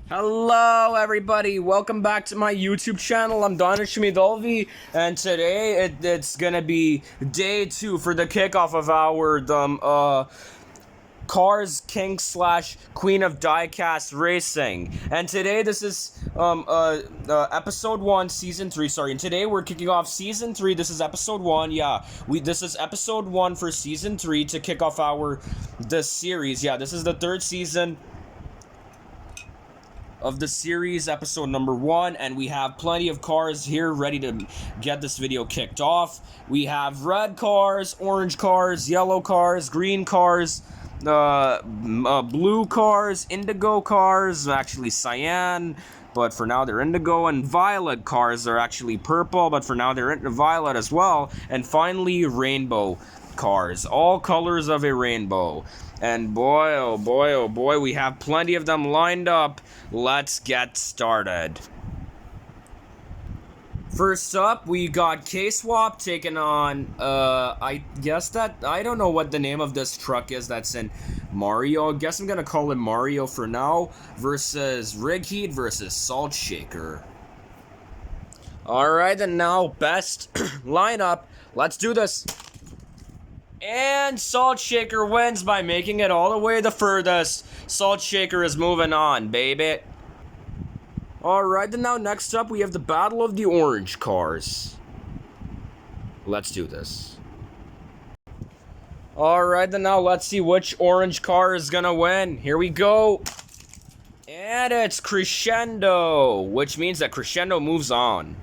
Hello everybody, welcome back to my YouTube channel. I'm Danish Midolvi, and today it's gonna be day 2 for the kickoff of our carsz King slash Queen of Diecast Racing. And today this is episode 1 season 3. Sorry, and today we're kicking off season 3. This is episode 1. Yeah, this is episode 1 for season 3 to kick off the series. Yeah, this is the 3rd season of the series, episode number 1, and we have plenty of cars here ready to get this video kicked off. We have red cars, orange cars, yellow cars, green cars, blue cars, indigo cars, actually cyan, but for now they're indigo, and violet cars are actually purple, but for now they're violet as well, and finally rainbow cars, all colors of a rainbow. And boy, oh boy, oh boy, we have plenty of them lined up. Let's get started. First up, we got K-Swap taking on, I don't know what the name of this truck is that's in Mario. I guess I'm gonna call it Mario for now, versus Rig Heat versus Salt Shaker. Alright, and now, best lineup. Let's do this. And Salt Shaker wins by making it all the way the furthest. Salt Shaker is moving on, baby. Alright, then now next up we have the Battle of the Orange Cars. Let's do this. Alright, then now let's see which orange car is gonna win. Here we go. And it's Crescendo, which means that Crescendo moves on.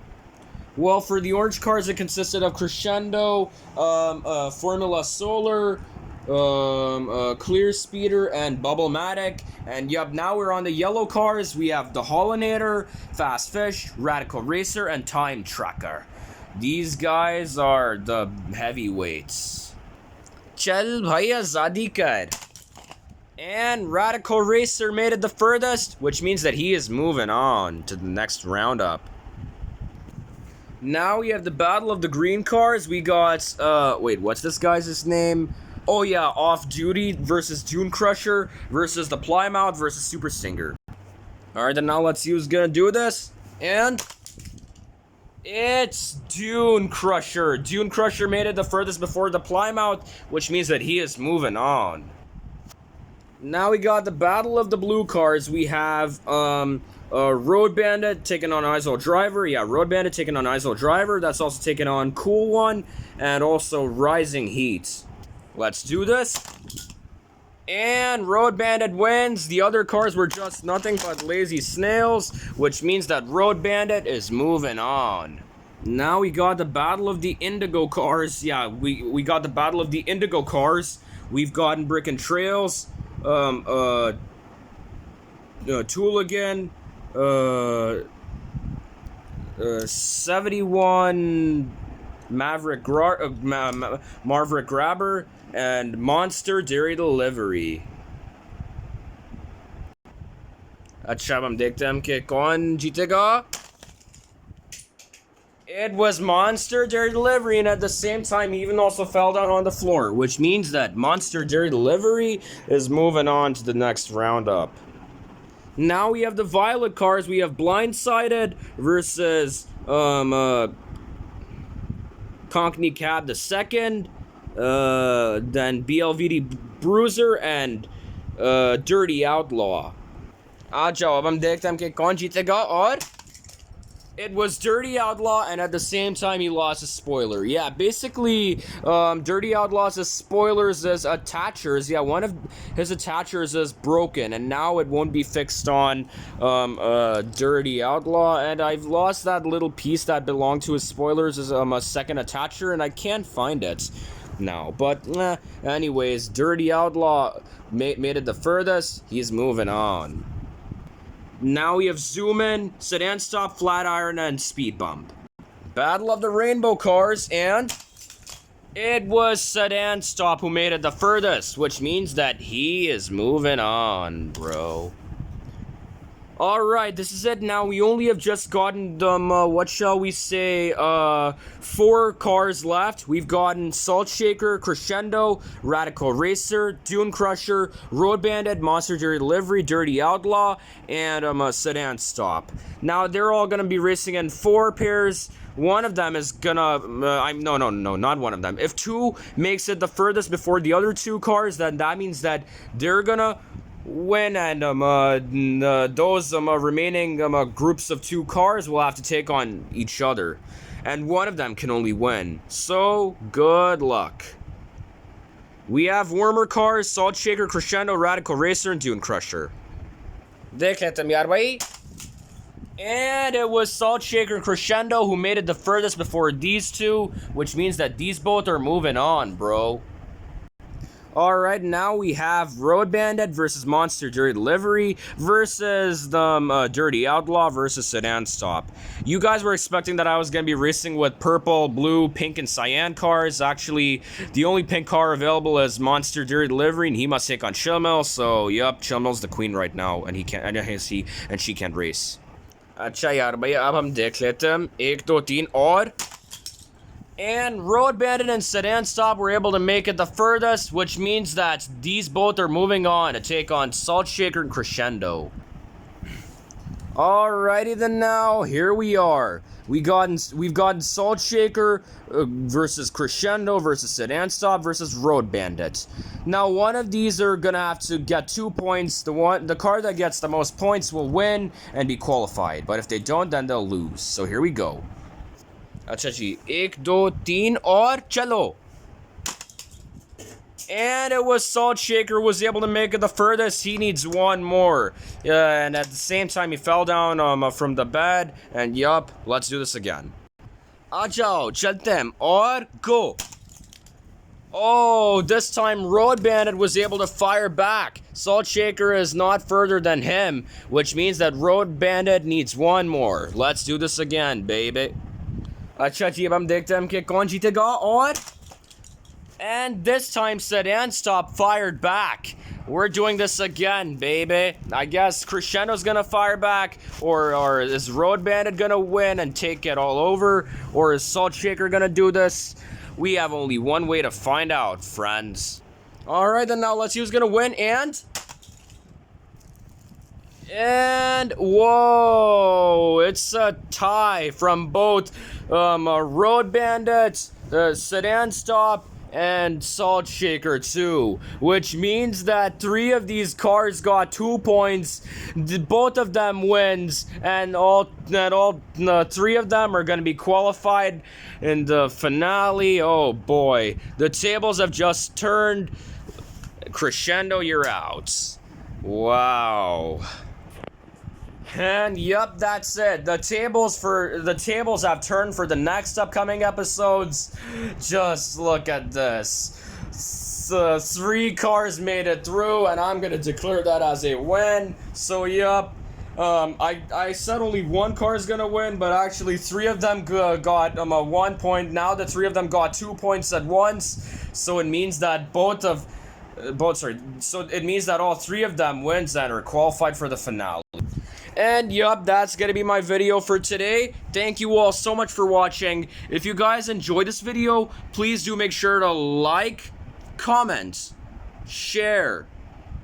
Well, for the orange cars, it consisted of Crescendo, Formula Solar, Clear Speeder, and Bubble-Matic. And yup, now we're on the yellow cars. We have the Hollinator, Fast Fish, Radical Racer, and Time Tracker. These guys are the heavyweights. Chal bhaiya zadi kar. And Radical Racer made it the furthest, which means that he is moving on to the next roundup. Now we have the Battle of the Green Cars. We got, wait, what's this guy's name? Oh yeah, Off Duty versus Dune Crusher versus the Plymouth versus Super Stinger. Alright, then now let's see who's gonna do this. And it's Dune Crusher. Dune Crusher made it the furthest before the Plymouth, which means that he is moving on. Now we got the Battle of the Blue Cars. We have, Road Bandit taking on Iso Driver. Yeah, Road Bandit taking on Iso Driver. That's also taking on Cool One and also Rising Heat. Let's do this. And Road Bandit wins. The other cars were just nothing but lazy snails, which means that Road Bandit is moving on. Now we got the Battle of the Indigo Cars. Yeah, we got the Battle of the Indigo Cars. We've gotten Brick and Trails, Tooligan, 71 Maverick Grabber, and Monster Dairy Delivery. अच्छा अब हम देखते हैं कि कौन जीतेगा. It was Monster Dairy Delivery, and at the same time he even also fell down on the floor, which means that Monster Dairy Delivery is moving on to the next roundup. Now we have the violet cars. We have Blindsided versus Conkney Cab the second, then BLVD Bruiser and Dirty Outlaw. आ जाओ अब हम देखते हैं कि कौन जीतेगा. और it was Dirty Outlaw, and at the same time he lost his spoiler. Yeah, basically, Dirty Outlaw's spoilers as attachers. Yeah, one of his attachers is broken, and now it won't be fixed on Dirty Outlaw. And I've lost that little piece that belonged to his spoilers as a second attacher, and I can't find it now. But anyways, Dirty Outlaw made it the furthest. He's moving on. Now we have Zoom In, Sedan Stop, Flatiron, and Speed Bump. Battle of the Rainbow Cars, and it was Sedan Stop who made it the furthest, which means that he is moving on, bro. Alright, this is it now. We only have just gotten them, what shall we say, 4 cars left. We've gotten Salt Shaker, Crescendo, Radical Racer, Dune Crusher, Road Bandit, Monster Dairy Delivery, Dirty Outlaw, and Sedan Stop. Now, they're all gonna be racing in 4 pairs. One of them is gonna, no, not one of them. If 2 makes it the furthest before the other 2 cars, then that means that they're gonna win, and those remaining groups of 2 cars will have to take on each other, and one of them can only win. So good luck. We have Warmer Cars, Salt Shaker, Crescendo, Radical Racer, and Dune Crusher. देख लेते हैं यार भाई. And it was Salt Shaker and Crescendo who made it the furthest before these 2, which means that these both are moving on, bro. Alright, now we have Road Bandit versus Monster Dairy Delivery versus the Dirty Outlaw versus Sedan Stop. You guys were expecting that I was going to be racing with purple, blue, pink, and cyan cars. Actually, the only pink car available is Monster Dairy Delivery, and he must take on Chillmill. So, yup, Chillmill's the queen right now, and he can't, and she can't race. अच्छा यार भैया अब हम देख लेते हैं 1 2 3 और. And Road Bandit and Sedan Stop were able to make it the furthest, which means that these both are moving on to take on Salt Shaker and Crescendo. Alrighty then, now here we are. We've gotten Salt Shaker versus Crescendo versus Sedan Stop versus Road Bandit. Now one of these are gonna have to get 2 points. The car that gets the most points will win and be qualified. But if they don't, then they'll lose. So here we go. अच्छा जी 1 2 3 और चलो. And it was Salt Shaker was able to make it the furthest. He needs 1 more. And at the same time, he fell down from the bed. And yup, let's do this again. आ जाओ चलते हैं और go. Oh, this time Road Bandit was able to fire back. Salt Shaker is not further than him, which means that Road Bandit needs 1 more. Let's do this again, baby. अच्छा जी अब हम देखते हैं कि कौन जीतेगा और. And this time Sedan Stop fired back. We're doing this again, baby. I guess Crescendo's gonna fire back, or is Road Bandit gonna win and take it all over, or is Salt Shaker gonna do this? We have only one way to find out, friends. Alright then, now let's see who's gonna win. And whoa, it's a tie from both Road Bandit, Sedan Stop, and Salt Shaker too, which means that 3 of these cars got 2 points. Both of them wins, and all 3 of them are going to be qualified in the finale. Oh boy, the tables have just turned. Crescendo, you're out. Wow. And yup, that's it. The tables have turned for the next upcoming episodes. Just look at this. 3 cars made it through, and I'm gonna declare that as a win. So yup, I said only 1 car is gonna win, but actually 3 of them got 1 point. Now the 3 of them got 2 points at once. So it means that so it means that all 3 of them wins and are qualified for the finale. And yup, that's gonna be my video for today. Thank you all so much for watching. If you guys enjoyed this video, please do make sure to like, comment, share,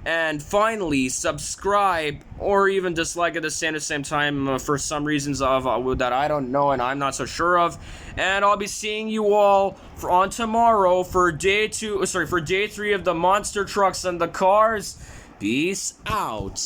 and finally subscribe, or even dislike at the same time for some reasons that I don't know and I'm not so sure of. And I'll be seeing you all on tomorrow for day 3 of the monster trucks and the cars. Peace out.